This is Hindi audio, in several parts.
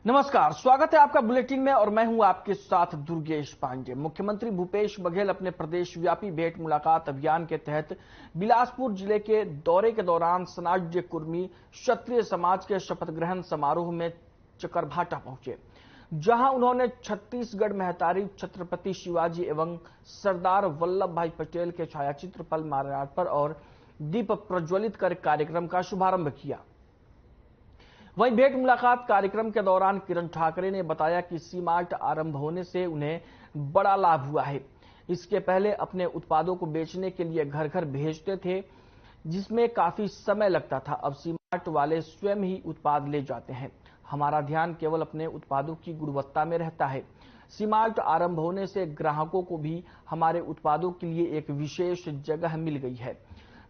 नमस्कार, स्वागत है आपका बुलेटिन में और मैं हूं आपके साथ दुर्गेश पांडे। मुख्यमंत्री भूपेश बघेल अपने प्रदेश व्यापी भेंट मुलाकात अभियान के तहत बिलासपुर जिले के दौरे के दौरान सनाड्य कुर्मी क्षत्रिय समाज के शपथ ग्रहण समारोह में चकरभाटा पहुंचे, जहां उन्होंने छत्तीसगढ़ महतारी छत्रपति शिवाजी एवं सरदार वल्लभ भाई पटेल के छायाचित्र पर माल्यार्पण और दीप प्रज्वलित कर कार्यक्रम का शुभारंभ किया। वहीं भेंट मुलाकात कार्यक्रम के दौरान किरण ठाकरे ने बताया कि सी-मार्ट आरंभ होने से उन्हें बड़ा लाभ हुआ है। इसके पहले अपने उत्पादों को बेचने के लिए घर घर भेजते थे, जिसमें काफी समय लगता था। अब सी-मार्ट वाले स्वयं ही उत्पाद ले जाते हैं। हमारा ध्यान केवल अपने उत्पादों की गुणवत्ता में रहता है। सी-मार्ट आरंभ होने से ग्राहकों को भी हमारे उत्पादों के लिए एक विशेष जगह मिल गई है,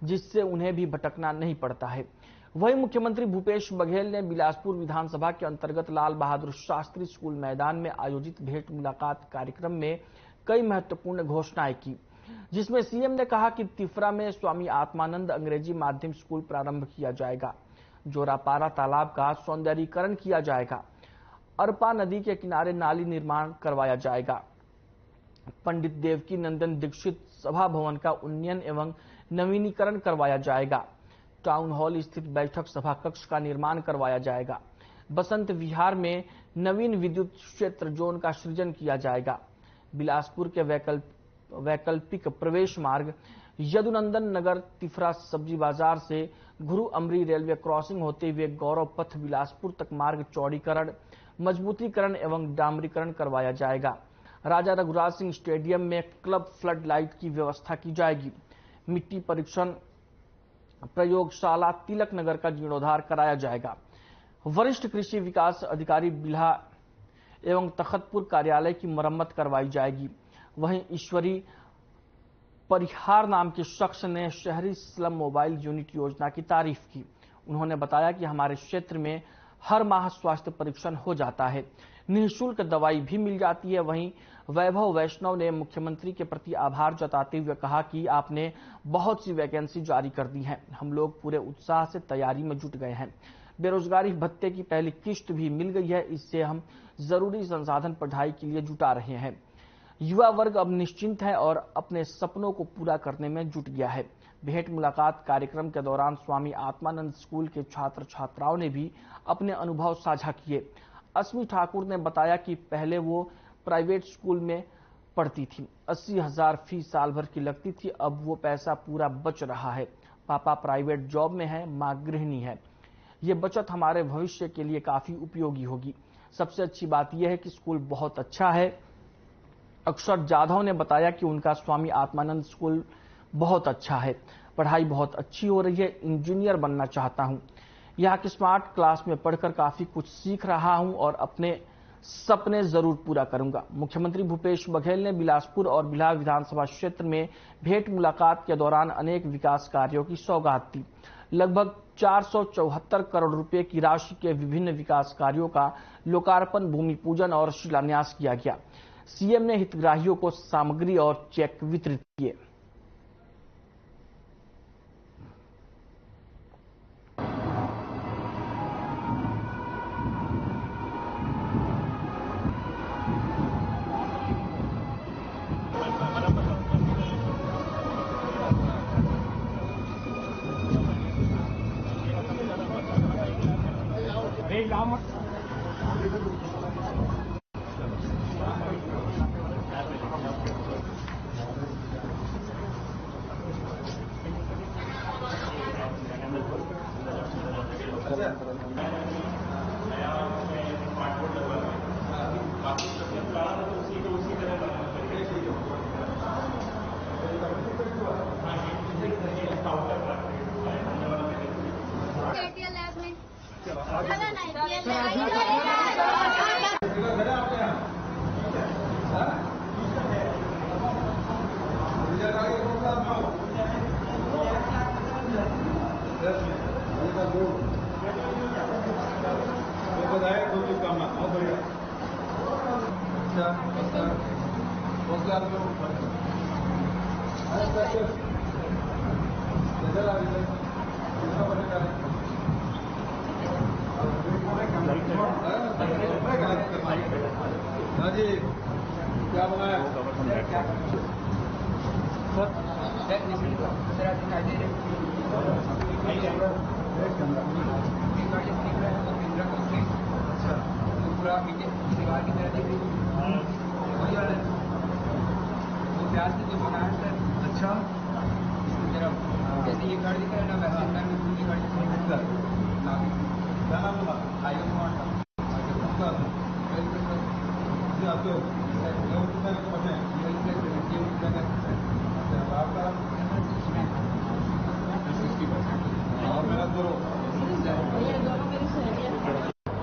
जिससे उन्हें भी भटकना नहीं पड़ता है। वहीं मुख्यमंत्री भूपेश बघेल ने बिलासपुर विधानसभा के अंतर्गत लाल बहादुर शास्त्री स्कूल मैदान में आयोजित भेंट मुलाकात कार्यक्रम में कई महत्वपूर्ण घोषणाएं की, जिसमें सीएम ने कहा कि तिफरा में स्वामी आत्मानंद अंग्रेजी माध्यम स्कूल प्रारंभ किया जाएगा, जोरापारा तालाब का सौंदर्यीकरण किया जाएगा, अरपा नदी के किनारे नाली निर्माण करवाया जाएगा, पंडित देवकी नंदन दीक्षित सभा भवन का उन्नयन एवं नवीनीकरण करवाया जाएगा, टाउन हॉल स्थित बैठक सभा कक्ष का निर्माण करवाया जाएगा, बसंत विहार में नवीन विद्युत क्षेत्र जोन का सृजन किया जाएगा, बिलासपुर के वैकल्पिक प्रवेश मार्ग यदुनंदन नगर तिफरा सब्जी बाजार से गुरु अमरी रेलवे क्रॉसिंग होते हुए गौरव पथ बिलासपुर तक मार्ग चौड़ीकरण, मजबूतीकरण एवं डामरीकरण करवाया जाएगा। राजा रघुराज सिंह स्टेडियम में क्लब फ्लड लाइट की व्यवस्था की जाएगी। मिट्टी परीक्षण प्रयोगशाला तिलक नगर का जीर्णोद्धार कराया जाएगा। वरिष्ठ कृषि विकास अधिकारी बिल्हा एवं तखतपुर कार्यालय की मरम्मत करवाई जाएगी। वहीं ईश्वरी परिहार नाम के शख्स ने शहरी स्लम मोबाइल यूनिट योजना की तारीफ की। उन्होंने बताया कि हमारे क्षेत्र में हर माह स्वास्थ्य परीक्षण हो जाता है, निःशुल्क दवाई भी मिल जाती है। वहीं वैभव वैष्णव ने मुख्यमंत्री के प्रति आभार जताते हुए कहा कि आपने बहुत सी वैकेंसी जारी कर दी हैं, हम लोग पूरे उत्साह से तैयारी में जुट गए हैं। बेरोजगारी भत्ते की पहली किश्त भी मिल गई है, इससे हम जरूरी संसाधन पढ़ाई के लिए जुटा रहे हैं। युवा वर्ग अब निश्चिंत है और अपने सपनों को पूरा करने में जुट गया है। भेंट मुलाकात कार्यक्रम के दौरान स्वामी आत्मानंद स्कूल के छात्र छात्राओं ने भी अपने अनुभव साझा किए। अस्मी ठाकुर ने बताया कि पहले वो प्राइवेट स्कूल में पढ़ती थी, 80,000 फीस साल भर की लगती थी, अब वो पैसा पूरा बच रहा है। पापा प्राइवेट जॉब में है, माँ गृहिणी है। ये बचत हमारे भविष्य के लिए काफी उपयोगी होगी। सबसे अच्छी बात यह है कि स्कूल बहुत अच्छा है। अक्षर जाधव ने बताया कि उनका स्वामी आत्मानंद स्कूल बहुत अच्छा है, पढ़ाई बहुत अच्छी हो रही है, इंजीनियर बनना चाहता हूं। यहाँ की स्मार्ट क्लास में पढ़कर काफी कुछ सीख रहा हूं और अपने सपने जरूर पूरा करूंगा। मुख्यमंत्री भूपेश बघेल ने बिलासपुर और बिल्हा विधानसभा क्षेत्र में भेंट मुलाकात के दौरान अनेक विकास कार्यों की सौगात दी। लगभग 474 करोड़ रुपए की राशि के विभिन्न विकास कार्यों का लोकार्पण, भूमि पूजन और शिलान्यास किया गया। सीएम ने हितग्राहियों को सामग्री और चेक वितरित किए। पूरा दीवार की तरह दिख रही वही वाला वो प्याज की जो बना है सर। अच्छा जैसे ये गाड़ी दिख रहा है ना वैसे अंदर में पूरी गाड़ी से क्या नाम है आयु कुमार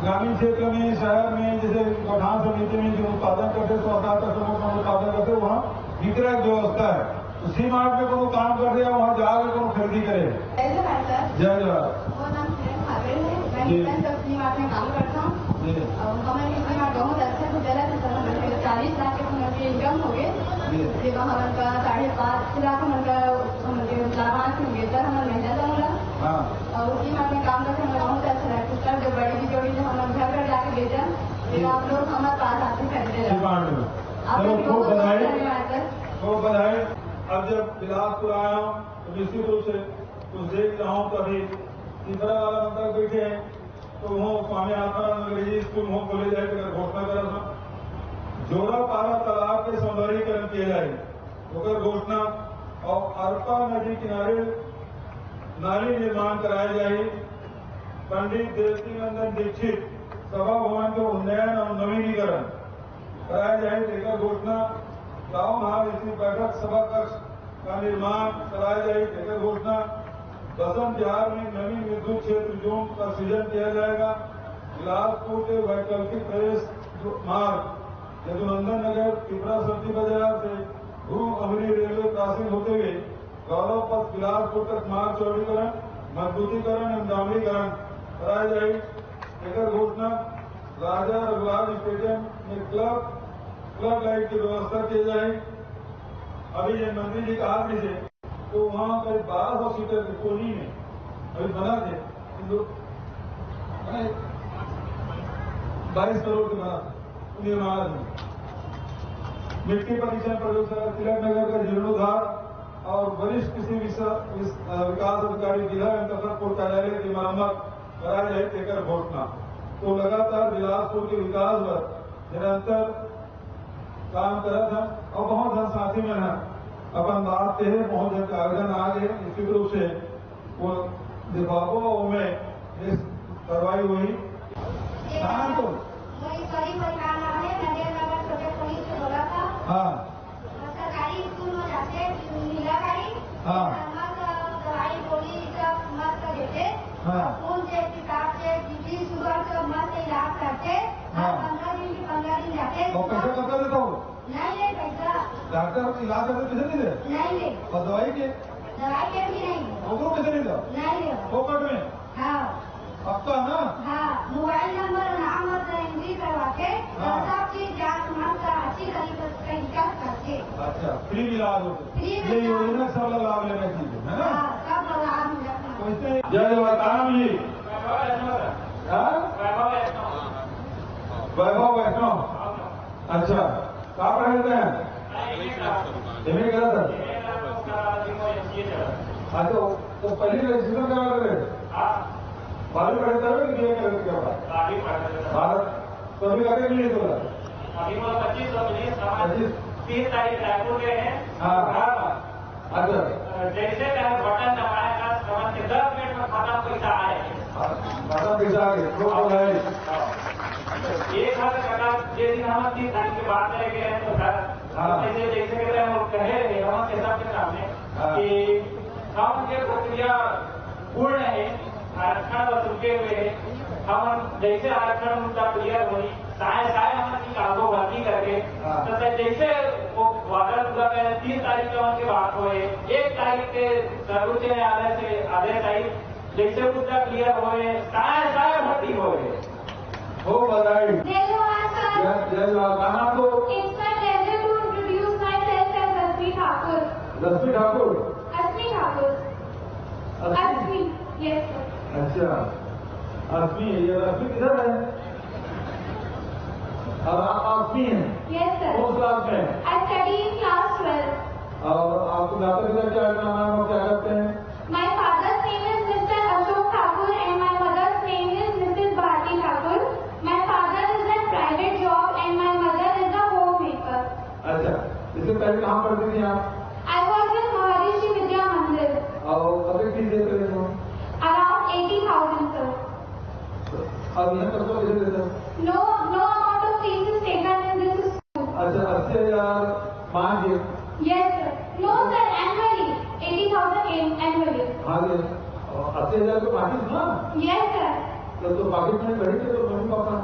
ग्रामीण क्षेत्र में शहर में जैसे गौठान समिति में जो उत्पादन करते स्वतः उत्पादन करते वहाँ विक्रय व्यवस्था है। उसी मार्ग में कोनो काम कर रहे हैं वहाँ जाकर कोनो खरीदी करे। जय जवाहर। वो नाम किरण खाबेल है। मैं किरण सब्जी मार्ट में काम करता हूँ। हमारे किरण मार्ट बहुत अच्छा से चला था। 40 लाख के हमारे इनकम हो गए। जब हमारे का 5.5 लाख हमारे लाभांश होंगे तब हमारे मेहनत होगा। और उसी मार्ट में काम करके हमें बहुत अच्छा लगता है। जो बड़ी बिचौड़ी जो हमारे घर घर जाके बेचा फिर आप लोग हमारे पास आते खरीदे। खूब बधाई। अब जब बिलासपुर आया हूँ तो निश्चित रूप से कुछ देख रहा हूँ तो अभी तीसरा वाला मंत्र बैठे हैं तो वहाँ स्वामी आत्मानंद अंग्रेजी स्कूल वहाँ खोले जाए घोषणा करा था। जोरा पारा तालाब के सौंदर्यीकरण किए जाए होकर घोषणा और अरपा नदी किनारे नाली निर्माण कराए जाए। पंडित देवती नंदन दीक्षित सभा भवन के उन्नयन और नवीनीकरण कराया जाए देकर घोषणा। गांव महाविषय बैठक सभा कक्ष का निर्माण कराया जाए देकर घोषणा। बसंत विहार में नवीन विद्युत क्षेत्र जोन का सृजन किया जाएगा। बिलासपुर के वैकल्पिक प्रवेश मार्ग यदुनंदन नगर पिपरा सब्जी बाजार से गुरु अमरी रेलवे क्रॉसिंग होते हुए गौरव पथ बिलासपुर तक मार्ग चौड़ीकरण मजबूतीकरण एवं डामरीकरण कराया जाए लेकर घोषणा। राजा रघुराज स्टेडियम में क्लब लाइट की व्यवस्था की जाए। अभी ये मंत्री जी कहा थे तो वहाँ करीब 1200 सीटर की कोनी में अभी बना थे 22 करोड़ के बना निर्माण में। मिट्टी परीक्षण प्रयोगशाला तिलक नगर का जीर्णोद्धार और वरिष्ठ कृषि विकास अधिकारी जिला एवं तखतपुर कार्यालय की मरम्मत कराई जाए देकर घोषणा। तो लगातार बिलासपुर के विकास पर निरंतर काम करा था और बहुत धन साथी में है अपन बात थे बहुत जन का आवेदन आ गए। निश्चित रूप से वो विभागों में इस कार्रवाई हुई। हाँ सरकारी स्कूल में जाते नीला गाड़ी दवाई गोली सब मस्त देते खून से किताब से बिजली सुगर सब मस्त इलाज करते। 15 दिन की 15 दिन जाते। और पैसा कब देता हूँ नहीं ले पैसा डॉक्टर इलाज करते पैसे नहीं दे नहीं ले और दवाई के भी नहीं पैसे नहीं दो नहीं ले फोकट में। हाँ अब तो ना मोबाइल नंबर नाम एंट्री करवा के सब चीज जांच मस्त अच्छी तरीका करके। अच्छा फ्री इलाज होते ये योजना सब लाभ लेना चाहिए है ना। सब लाभ मिला। जय जवाहर जी वैभव वैष्णव। अच्छा कहाँ पढ़े रहते हैं एमए करा था। अच्छा तो पहले रजिस्ट्रेशन करा रहे बारह पढ़े थे कि भारत तो अभी आगे मिले तो 25 3 तारीख रायपुर गए हैं। अच्छा जैसे बटन दबाएगा समझ के 10 मिनट में खाता पैसा आए। खाता पैसा आ गए 1,000 टका जिस दिन हम 30 तारीख के बाद रह गए हैं तो जैसे हम कहे रहे हम के सबके सामने कि हम ये प्रक्रिया पूर्ण है आरक्षण रुके हुए है। हम जैसे आरक्षण मुद्दा क्लियर हुई साय हमारी कागो भर्ती करके तो जैसे वो वादा पूरा 3 तारीख के की बात हुए 1 तारीख के सर्वोच्च न्यायालय से आदेश आई जैसे मुद्दा क्लियर हुए साय भर्ती हुए हो बधाई। जय जवाहर कहाँ तो रश्मि ठाकुर अच्छा अश्मी ये रश्मि किधर है और आप 8वीं हैं? Yes sir. कौन क्लास में? I study in class 12। और आपके माता पिता क्या नाम और क्या करते हैं? My father's name is Mr Ashok Thakur and my mother's name is Mrs Bharati Thakur. My father is at private job and my mother is a homemaker. अच्छा, इससे पहले कहाँ पढ़ती थी आप? आई वॉज इन महर्षि विद्या मंदिर। और कभी फीस देते थे? Around 80,000 sir. अब यहाँ कब तक देते थे? No amount of fees is taken in this school. अच्छा, 80,000 मांगे? Yes sir. No sir, annually 80,000 annually. हाँ जी, 80,000 तो बाकी था? Yes sir. तो बाकी में घड़ी थे तो mummy papa?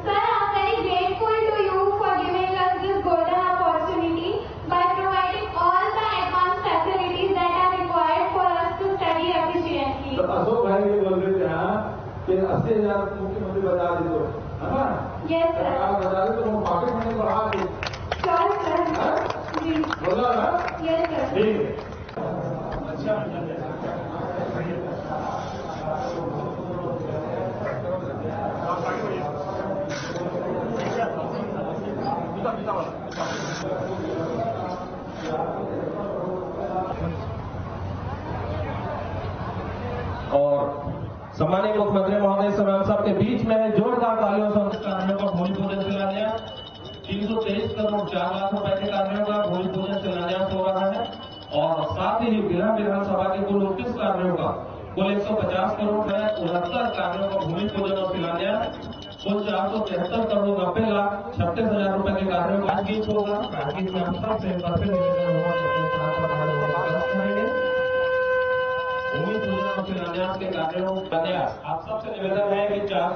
Sir, I'm very grateful to you for giving us this golden opportunity by providing all the advanced facilities that are required for us to study efficiently. तो अशोक भाई ये बोल रहे थे कि 80,000 मुख्यमंत्री बता दी तो, है ना? Yes sir. आप बता रहे तो पॉकेट मनी बढ़ा दी। Sure sir. जी। बोला ना? Yes sir. ठीक है। अच्छा। और सम्मानित मुख्यमंत्री महोदय सोनम साहब के बीच में जोरदार तालियों से उनके कार्यों का भूमि पूजन शिलान्यास 323 करोड़ 4 लाख रुपए के कार्यों का भूमि पूजन शिलान्यास हो रहा है और साथ ही विधानसभा के कुल 29 कार्यों का कुल 150 करोड़ है 69 कार्यों का भूमि पूजन और शिलान्यास कुल 473 करोड़ 90 लाख 36,000 रुपए के कार्यों का गीत होगा। गीत में हम सबसे भूमि पूजन और शिलान्यास के कार्यों का आप सबसे निवेदन है कि 4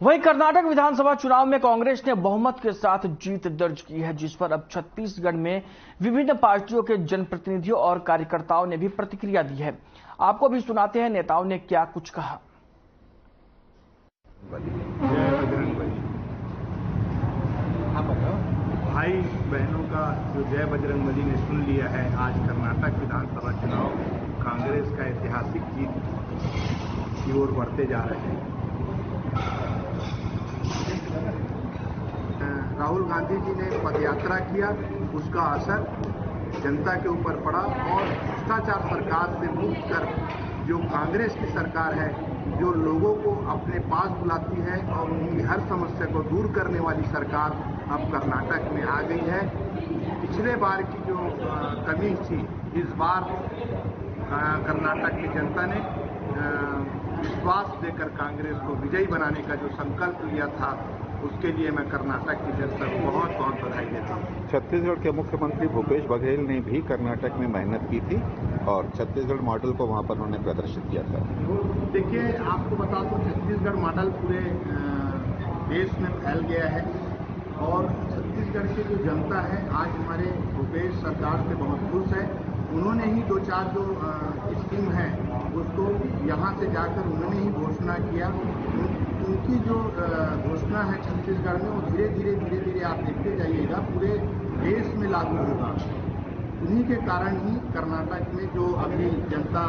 वहीं कर्नाटक विधानसभा चुनाव में कांग्रेस ने बहुमत के साथ जीत दर्ज की है, जिस पर अब छत्तीसगढ़ में विभिन्न पार्टियों के जनप्रतिनिधियों और कार्यकर्ताओं ने भी प्रतिक्रिया दी है। आपको भी सुनाते हैं नेताओं ने क्या कुछ कहा। भाई बहनों का जो जय बजरंगबली ने सुन लिया है, आज कर्नाटक विधानसभा चुनाव कांग्रेस का ऐतिहासिक जीत की ओर बढ़ते जा रहे हैं। राहुल गांधी जी ने पदयात्रा किया, उसका असर जनता के ऊपर पड़ा और भ्रष्टाचार सरकार से मुक्त कर जो कांग्रेस की सरकार है, जो लोगों को अपने पास बुलाती है और उनकी हर समस्या को दूर करने वाली सरकार अब कर्नाटक में आ गई है। पिछले बार की जो कमी थी, इस बार कर्नाटक की जनता ने विश्वास देकर कांग्रेस को विजयी बनाने का जो संकल्प लिया था, उसके लिए मैं कर्नाटक की जनता को बहुत बहुत बधाई देता हूँ। छत्तीसगढ़ के मुख्यमंत्री भूपेश बघेल ने भी कर्नाटक में मेहनत की थी और छत्तीसगढ़ मॉडल को वहां पर उन्होंने प्रदर्शित किया था। देखिए, आपको बता दूं, छत्तीसगढ़ मॉडल पूरे देश में फैल गया है और छत्तीसगढ़ की जो जनता है आज हमारे भूपेश सरकार से बहुत खुश है। उन्होंने ही 2-4 जो स्कीम है उसको यहाँ से जाकर उन्होंने ही घोषणा किया। उनकी जो घोषणा है छत्तीसगढ़ में, वो धीरे धीरे आप देखते जाइएगा पूरे देश में लागू होगा। उन्हीं के कारण ही कर्नाटक में जो अभी जनता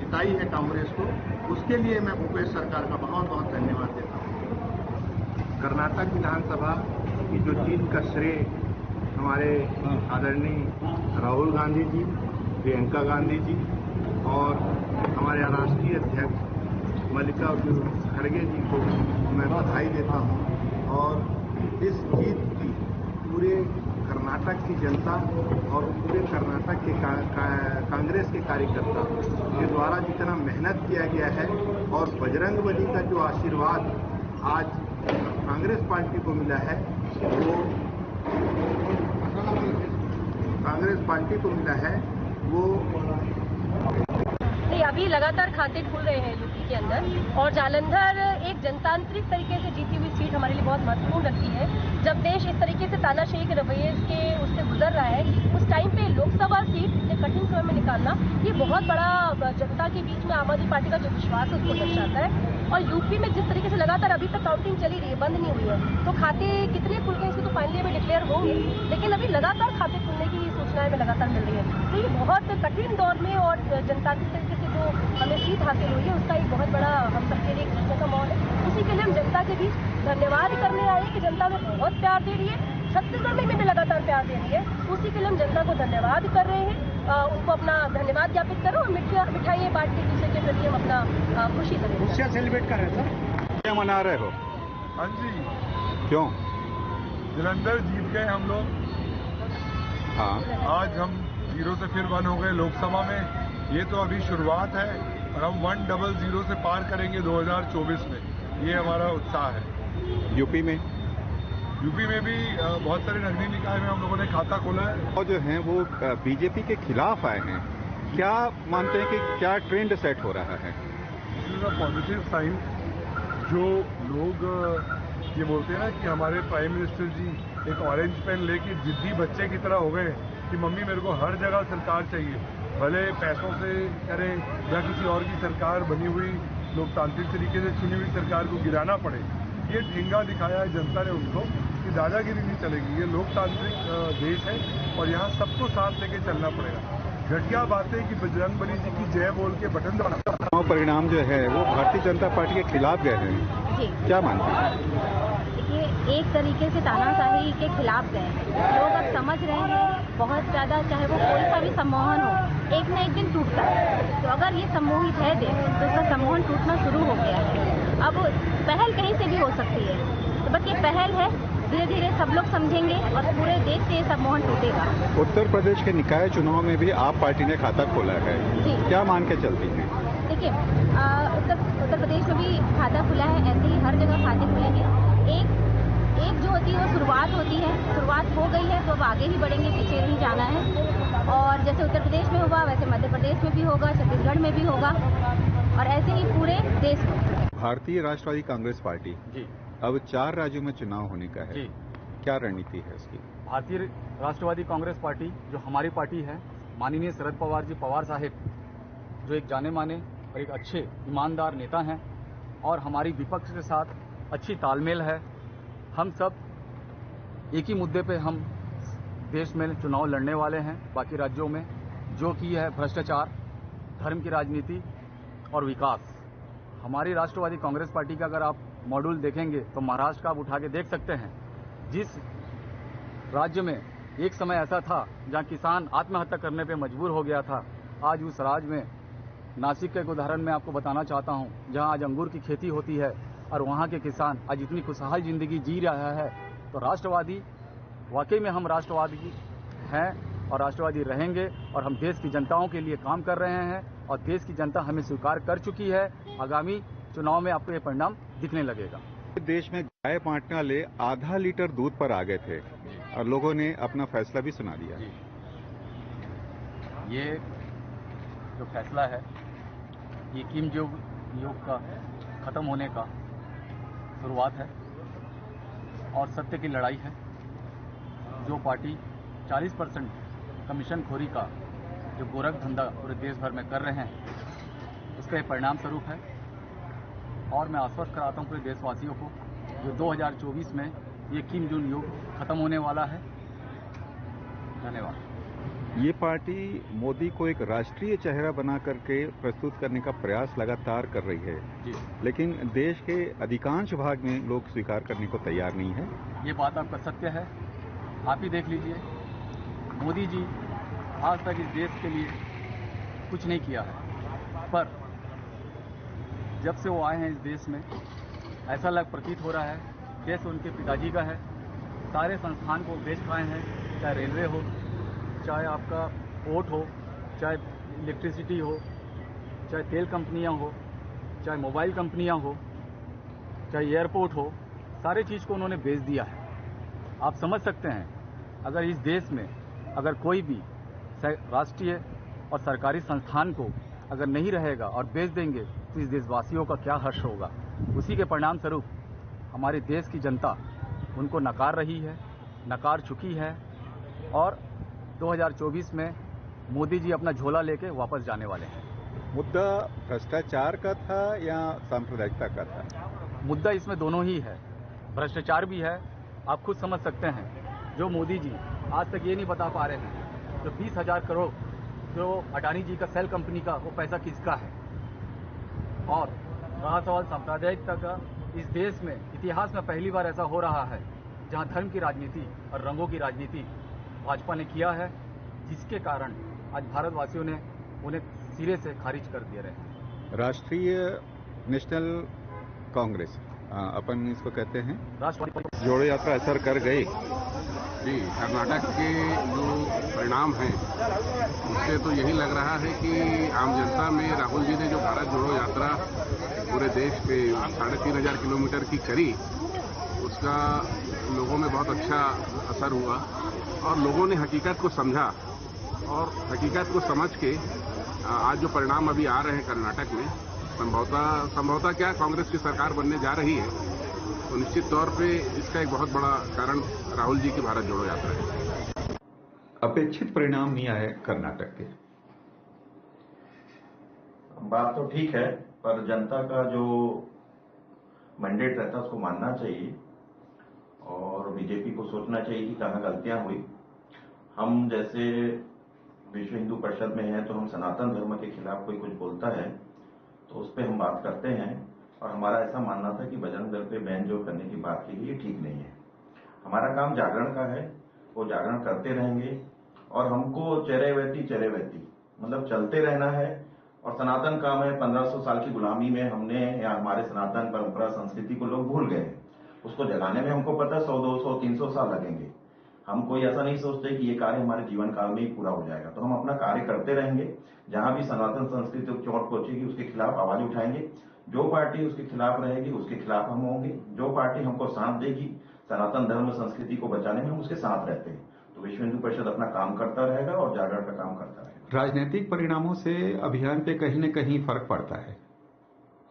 जिताई है कांग्रेस को, उसके लिए मैं भूपेश सरकार का बहुत बहुत धन्यवाद देता हूँ। कर्नाटक विधानसभा की जो जीत का श्रेय हमारे आदरणीय राहुल गांधी जी, प्रियंका गांधी जी और हमारे राष्ट्रीय अध्यक्ष मल्लिकार्जुन खड़गे जी को मैं बधाई देता हूं और इस जीत की पूरे कर्नाटक की जनता और पूरे कर्नाटक के कांग्रेस के कार्यकर्ता के द्वारा जितना मेहनत किया गया है और बजरंगबली का जो आशीर्वाद आज कांग्रेस पार्टी को मिला है, वो कांग्रेस पार्टी को मिला है वो अभी लगातार खाते खुल रहे हैं यूपी के अंदर और जालंधर एक जनतांत्रिक तरीके से जीती हुई सीट हमारे लिए बहुत महत्वपूर्ण रखती है। जब देश इस तरीके से तानाशाही के रवैये के उससे गुजर रहा है, उस टाइम पे लोकसभा सीट इतने कठिन समय में निकालना, ये बहुत बड़ा जनता के बीच में आम आदमी पार्टी का जो विश्वास है उसको दर्शाता है। और यूपी में जिस तरीके से लगातार अभी तक काउंटिंग चली रही है, बंद नहीं हुई है, तो खाते कितने खुल गए इसके तो फाइनली अभी डिक्लेयर होंगे, लेकिन अभी लगातार खाते खुलने की सूचनाएं हमें लगातार मिल रही है। तो ये बहुत कठिन दौर में और जनतांत्रिक तरीके से जो हमें जीत हासिल हुई है उसका एक बहुत बड़ा हम सबके लिए खुशी का माहौल है। उसी के लिए हम जनता के बीच धन्यवाद करने आए कि जनता में बहुत प्यार दे रही है, छत्तीसगढ़ में भी लगातार प्यार दे रही है। उसी के लिए हम जनता को धन्यवाद कर रहे हैं, उनको अपना धन्यवाद ज्ञापित करो और मिठाइयाँ बांट के दूसरे के प्रति हम अपना खुशी करें। खुशियाँ सेलिब्रेट कर रहे हैं सर। क्या मना रहे हो? हाँ जी, क्यों? जलंधर जीत गए हम लोग। हाँ, आज हम 0 से फिर 1 हो गए लोकसभा में। ये तो अभी शुरुआत है और हम 100 से पार करेंगे 2024 में, ये हमारा उत्साह है। यूपी में भी बहुत सारे नगरीय निकाय में हम लोगों ने खाता खोला है। और जो हैं वो बीजेपी के खिलाफ आए हैं, क्या मानते हैं कि क्या ट्रेंड सेट हो रहा है? This is a positive sign. जो लोग ये बोलते हैं ना कि हमारे प्राइम मिनिस्टर जी एक ऑरेंज पेन लेके जिद्दी बच्चे की तरह हो गए कि मम्मी मेरे को हर जगह सरकार चाहिए, भले पैसों से करें या किसी और की सरकार बनी हुई लोकतांत्रिक तरीके से चुनी हुई सरकार को गिराना पड़े। ये ढींगा दिखाया है जनता ने उनको कि दादागिरी नहीं चलेगी। ये लोकतांत्रिक देश है और यहाँ सबको साथ लेके चलना पड़ेगा। घटिया बात है कि बजरंगबली जी की जय बोल के बटन दबाना। परिणाम जो है वो भारतीय जनता पार्टी के खिलाफ गए हैं जी, क्या मानते हैं? देखिए, एक तरीके से तानाशाही के खिलाफ गए हैं लोग। अब समझ रहे हैं बहुत ज्यादा, चाहे वो कोई सा भी सम्मोहन हो, एक न एक दिन टूटता है। तो अगर ये सम्मोहित है देश, तो उसका सम्मोहन टूटना शुरू हो गया है। अब पहल कहीं से भी हो सकती है, तो बस ये पहल है, धीरे धीरे सब लोग समझेंगे और पूरे देश से ये सम्मोहन टूटेगा। उत्तर प्रदेश के निकाय चुनाव में भी आप पार्टी ने खाता खोला है जी, क्या मान के चलती है? देखिए, उत्तर प्रदेश में भी खाता खुला है, ऐसे ही हर जगह खाते खुलेंगे। एक जो होती है वो शुरुआत होती है, शुरुआत हो गई है तो अब आगे ही बढ़ेंगे, पीछे नहीं जाना है। और जैसे उत्तर प्रदेश में हुआ वैसे मध्य प्रदेश में भी होगा, छत्तीसगढ़ में भी होगा और ऐसे ही पूरे देश में। भारतीय राष्ट्रवादी कांग्रेस पार्टी जी अब 4 राज्यों में चुनाव होने का है जी, क्या रणनीति है इसकी? भारतीय राष्ट्रवादी कांग्रेस पार्टी जो हमारी पार्टी है, माननीय शरद पवार जी पवार साहिब जो एक जाने माने और एक अच्छे ईमानदार नेता हैं और हमारी विपक्ष के साथ अच्छी तालमेल है। हम सब एक ही मुद्दे पे हम देश में चुनाव लड़ने वाले हैं, बाकी राज्यों में, जो कि है भ्रष्टाचार, धर्म की राजनीति और विकास। हमारी राष्ट्रवादी कांग्रेस पार्टी का अगर आप मॉड्यूल देखेंगे तो महाराष्ट्र का आप उठा के देख सकते हैं। जिस राज्य में एक समय ऐसा था जहां किसान आत्महत्या करने पे मजबूर हो गया था, आज उस राज्य में नासिक का एक उदाहरण मैं आपको बताना चाहता हूं, जहां आज अंगूर की खेती होती है और वहां के किसान आज इतनी खुशहाल जिंदगी जी रहा है। तो राष्ट्रवादी, वाकई में हम राष्ट्रवादी हैं और राष्ट्रवादी रहेंगे और हम देश की जनताओं के लिए काम कर रहे हैं और देश की जनता हमें स्वीकार कर चुकी है। आगामी चुनाव में आपको ये परिणाम दिखने लगेगा। देश में गाय बांटने वाले आधा लीटर दूध पर आ गए थे और लोगों ने अपना फैसला भी सुना दिया। ये जो फैसला है ये किम जोंग योग का खत्म होने का शुरुआत है और सत्य की लड़ाई है। जो पार्टी 40% कमीशन खोरी का जो गोरख धंधा पूरे देश भर में कर रहे हैं, उसका एक परिणाम स्वरूप है। और मैं आश्वस्त कराता हूं पूरे देशवासियों को, जो 2024 में ये किम जोंग योग खत्म होने वाला है। धन्यवाद। ये पार्टी मोदी को एक राष्ट्रीय चेहरा बना करके प्रस्तुत करने का प्रयास लगातार कर रही है जी, लेकिन देश के अधिकांश भाग में लोग स्वीकार करने को तैयार नहीं है। ये बात आपका सत्य है। आप ही देख लीजिए, मोदी जी आज तक इस देश के लिए कुछ नहीं किया है, पर जब से वो आए हैं इस देश में ऐसा प्रतीत हो रहा है जैसे उनके पिताजी का है। सारे संस्थान को बेच खाए हैं, चाहे रेलवे हो, चाहे आपका पोर्ट हो, चाहे इलेक्ट्रिसिटी हो, चाहे तेल कंपनियां हो, चाहे मोबाइल कंपनियां हो, चाहे एयरपोर्ट हो, सारे चीज़ को उन्होंने बेच दिया है। आप समझ सकते हैं अगर इस देश में अगर कोई भी राष्ट्रीय और सरकारी संस्थान को अगर नहीं रहेगा और बेच देंगे तो इस देशवासियों का क्या हर्ष होगा। उसी के परिणाम स्वरूप हमारे देश की जनता उनको नकार रही है, नकार चुकी है और 2024 में मोदी जी अपना झोला लेके वापस जाने वाले हैं। मुद्दा भ्रष्टाचार का था या सांप्रदायिकता का था? मुद्दा इसमें दोनों ही है, भ्रष्टाचार भी है। आप खुद समझ सकते हैं, जो मोदी जी आज तक ये नहीं बता पा रहे हैं, जो 20,000 करोड़ जो अडानी जी का सेल कंपनी का, वो पैसा किसका है। और रहा सवाल सांप्रदायिकता का, इस देश में इतिहास में पहली बार ऐसा हो रहा है जहां धर्म की राजनीति और रंगों की राजनीति भाजपा ने किया है, जिसके कारण आज भारतवासियों ने उन्हें सिरे से खारिज कर दिए रहे। राष्ट्रीय नेशनल कांग्रेस अपन इसको कहते हैं, राष्ट्रवादी जोड़ो यात्रा असर कर गई। जी, कर्नाटक के जो परिणाम हैं उससे तो यही लग रहा है कि आम जनता में राहुल जी ने जो भारत जोड़ो यात्रा पूरे देश पे 3,500 किलोमीटर की करी, उसका लोगों में बहुत अच्छा असर हुआ और लोगों ने हकीकत को समझा और हकीकत को समझ के आज जो परिणाम अभी आ रहे हैं कर्नाटक में, संभवतः क्या कांग्रेस की सरकार बनने जा रही है, तो निश्चित तौर पे इसका एक बहुत बड़ा कारण राहुल जी की भारत जोड़ो यात्रा है। अपेक्षित परिणाम नहीं आए कर्नाटक के। बात तो ठीक है, पर जनता का जो मैंडेट रहता है उसको मानना चाहिए और बीजेपी को सोचना चाहिए कि कहाँ गलतियां हुई। हम जैसे विश्व हिंदू परिषद में हैं तो हम सनातन धर्म के खिलाफ कोई कुछ बोलता है तो उस पर हम बात करते हैं और हमारा ऐसा मानना था कि बजरंग दल पे बैन जो करने की बात की ये ठीक नहीं है। हमारा काम जागरण का है, वो जागरण करते रहेंगे और हमको चेरेवैती मतलब चलते रहना है। और सनातन काम है, 1500 साल की गुलामी में हमने या हमारे सनातन परंपरा संस्कृति को लोग भूल गए, उसको जगाने में हमको पता 100, 200, 300 साल लगेंगे। हम कोई ऐसा नहीं सोचते कि ये कार्य हमारे जीवन काल में ही पूरा हो जाएगा, तो हम अपना कार्य करते रहेंगे। जहां भी सनातन संस्कृति चोट पहुंचेगी उसके खिलाफ आवाज उठाएंगे। जो पार्टी उसके खिलाफ रहेगी उसके खिलाफ हम होंगे। जो पार्टी हमको साथ देगी सनातन धर्म संस्कृति को बचाने में, हम उसके साथ रहते हैं। तो विश्व हिंदू परिषद अपना काम करता रहेगा और जागरण का काम करता रहेगा। राजनीतिक परिणामों से अभियान पे कहीं न कहीं फर्क पड़ता है।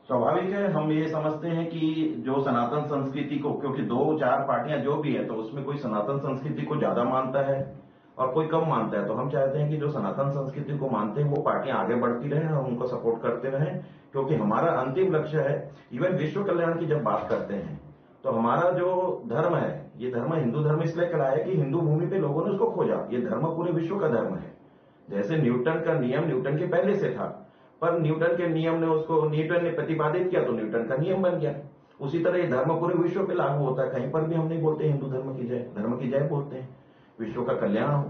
स्वाभाविक है, हम ये समझते हैं कि जो सनातन संस्कृति को, क्योंकि 2-4 पार्टियां जो भी है तो उसमें कोई सनातन संस्कृति को ज्यादा मानता है और कोई कम मानता है, तो हम चाहते हैं कि जो सनातन संस्कृति को मानते हैं वो पार्टियां आगे बढ़ती रहें, हम उनको सपोर्ट करते रहें। क्योंकि हमारा अंतिम लक्ष्य है, इवन विश्व कल्याण की जब बात करते हैं तो हमारा जो धर्म है, ये धर्म हिंदू धर्म इसलिए कहलाया कि हिंदू भूमि पे लोगों ने उसको खोजा। ये धर्म पूरे विश्व का धर्म है। जैसे न्यूटन का नियम न्यूटन के पहले से था, पर न्यूटन के नियम ने उसको न्यूटन ने प्रतिपादित किया तो न्यूटन का नियम बन गया। उसी तरह ये धर्म पूरे विश्व पे लागू होता है। कहीं पर भी हम नहीं बोलते हिंदू धर्म की जय, धर्म की जय बोलते हैं, विश्व का कल्याण हो।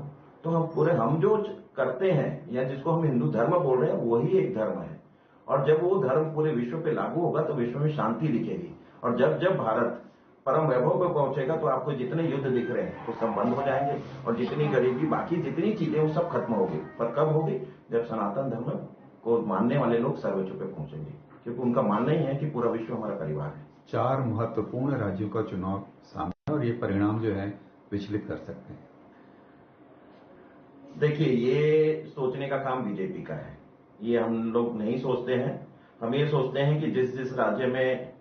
तो हम जो करते हैं या जिसको हम हिंदू धर्म बोल रहे हैं वही एक धर्म है। और जब वो धर्म पूरे विश्व पे लागू होगा तो विश्व में शांति दिखेगी। और जब भारत परम वैभव पर पहुंचेगा तो आपको जितने युद्ध दिख रहे हैं वो सब बंद हो जाएंगे और जितनी गरीबी, बाकी जितनी चीजें वो सब खत्म होगी। पर कब होगी? जब सनातन धर्म को मानने वाले लोग सर्वोच्च पे पहुंचेंगे, क्योंकि उनका मानना ही है कि पूरा विश्व हमारा परिवार है। 4 महत्वपूर्ण राज्यों का चुनाव सामने और ये परिणाम जो है विचलित कर सकते हैं। देखिए, ये सोचने का काम बीजेपी का है, ये हम लोग नहीं सोचते हैं। हम ये सोचते हैं कि जिस राज्य में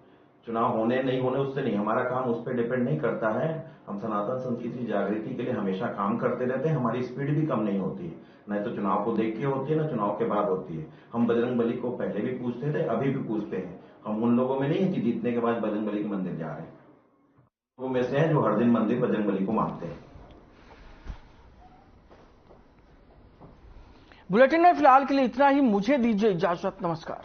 चुनाव होने नहीं होने उससे नहीं, हमारा काम उस पर डिपेंड नहीं करता है। हम सनातन संस्कृति जागृति के लिए हमेशा काम करते रहते हैं। हमारी स्पीड भी कम नहीं होती है, न तो चुनाव को देख के होती है न चुनाव के बाद होती है। हम बजरंग बली को पहले भी पूछते थे, अभी भी पूछते हैं। हम उन लोगों में नहीं है कि जीतने के बाद बजरंग बली के मंदिर जा रहे हैं, वो में से हैं जो हर दिन मंदिर बजरंग बली को मानते हैं। बुलेटिन में फिलहाल के लिए इतना ही। मुझे दीजिए इजाजत। नमस्कार।